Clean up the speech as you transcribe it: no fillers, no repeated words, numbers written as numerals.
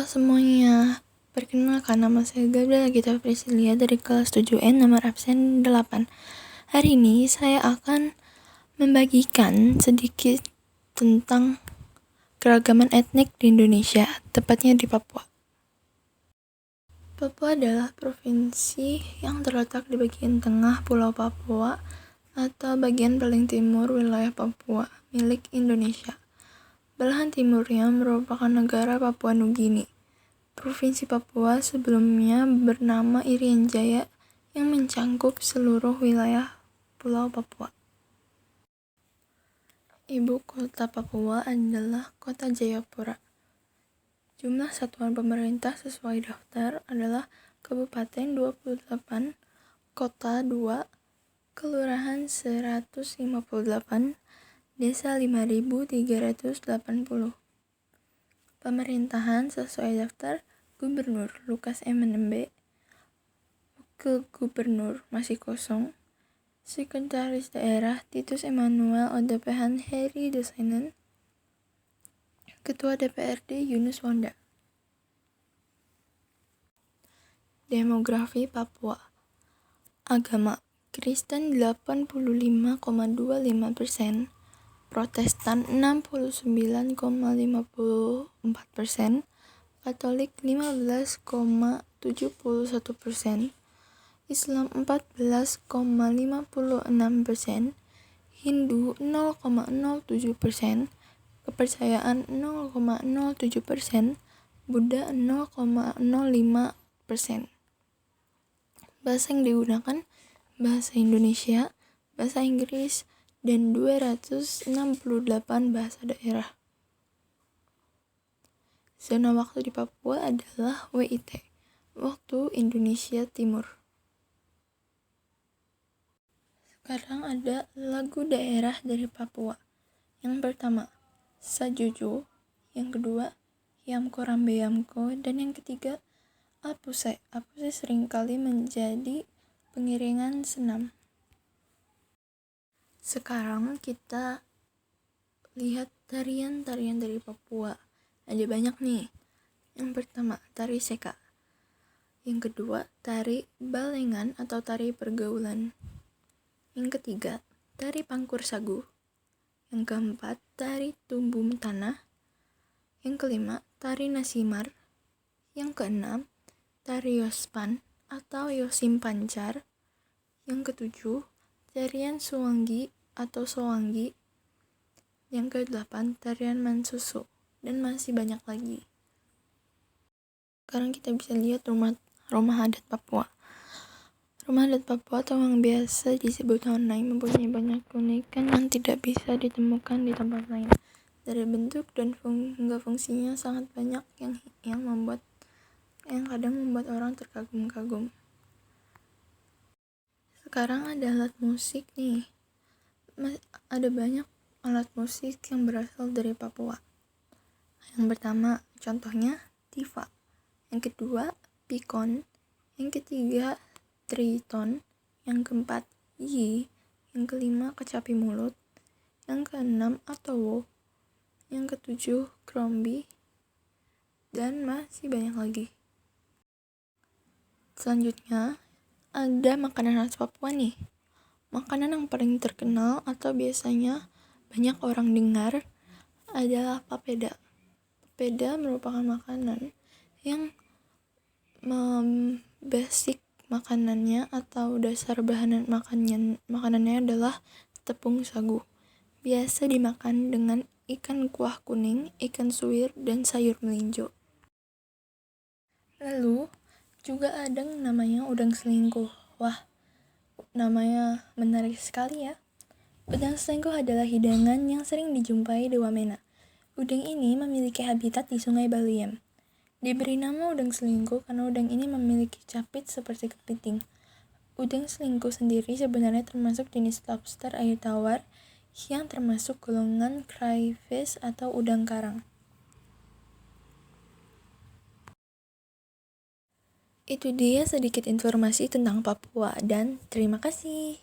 Halo semuanya, perkenalkan nama saya Gabriela Gita Priscilia dari kelas 7N nomor absen 8. Hari ini saya akan membagikan sedikit tentang keragaman etnik di Indonesia, tepatnya di Papua. Papua adalah provinsi yang terletak di bagian tengah Pulau Papua atau bagian paling timur wilayah Papua milik Indonesia. Belahan timurnya merupakan negara Papua Nugini. Provinsi Papua sebelumnya bernama Irian Jaya yang mencangkup seluruh wilayah Pulau Papua. Ibu kota Papua adalah Kota Jayapura. Jumlah satuan pemerintah sesuai daftar adalah Kabupaten 28, Kota 2, Kelurahan 158, Desa 5.380. Pemerintahan sesuai daftar Gubernur Lukas MNB, Wakil Gubernur masih kosong, Sekretaris Daerah Titus Emanuel Odepehan Heri Desainen, Ketua DPRD Yunus Wanda. Demografi Papua. Agama Kristen 85,25%, Protestan 69,54%, Katolik 15,71%, Islam 14,56%, Hindu 0,07%, kepercayaan 0,07%, Buddha 0,05%. Bahasa yang digunakan bahasa Indonesia, bahasa Inggris, dan 268 bahasa daerah. Zona waktu di Papua adalah WIT, waktu Indonesia Timur. Sekarang ada lagu daerah dari Papua. Yang pertama, Sajuju, yang kedua, Yamko Rambe Yamko, dan yang ketiga, Apuse. Apuse seringkali menjadi pengiringan senam. Sekarang kita lihat tarian-tarian dari Papua. Ada banyak nih. Yang pertama, tari seka. Yang kedua, tari balengan atau tari pergaulan. Yang ketiga, tari pangkur sagu. Yang keempat, tari tumbum tanah. Yang kelima, tari nasimar. Yang keenam, tari yospan atau yosim pancar. Yang ketujuh, tarian suwangi atau sowangi. Yang kedelapan, tarian mansusu, dan masih banyak lagi. Sekarang kita bisa lihat rumah adat Papua. Rumah adat Papua atau yang biasa disebut honai mempunyai banyak keunikan yang tidak bisa ditemukan di tempat lain. Dari bentuk dan hingga fungsinya sangat banyak yang kadang membuat orang terkagum-kagum. Sekarang ada alat musik nih. Ada banyak alat musik yang berasal dari Papua. Yang pertama, contohnya tifa. Yang kedua, pikon. Yang ketiga, triton. Yang keempat, yi. Yang kelima, kecapi mulut. Yang keenam, atowo. Yang ketujuh, krombi. Dan masih banyak lagi. Selanjutnya, ada makanan khas Papua nih. Makanan yang paling terkenal atau biasanya banyak orang dengar adalah papeda. Papeda merupakan makanan yang basic makanannya atau dasar bahan makanannya adalah tepung sagu. Biasa dimakan dengan ikan kuah kuning, ikan suwir, dan sayur melinjo. Lalu juga ada yang namanya udang selingkuh. Wah, namanya menarik sekali ya. Udang selingkuh adalah hidangan yang sering dijumpai di Wamena. Udang ini memiliki habitat di Sungai Baliem. Diberi nama udang selingkuh karena udang ini memiliki capit seperti kepiting. Udang selingkuh sendiri sebenarnya termasuk jenis lobster air tawar yang termasuk golongan crayfish atau udang karang. Itu dia sedikit informasi tentang Papua dan terima kasih.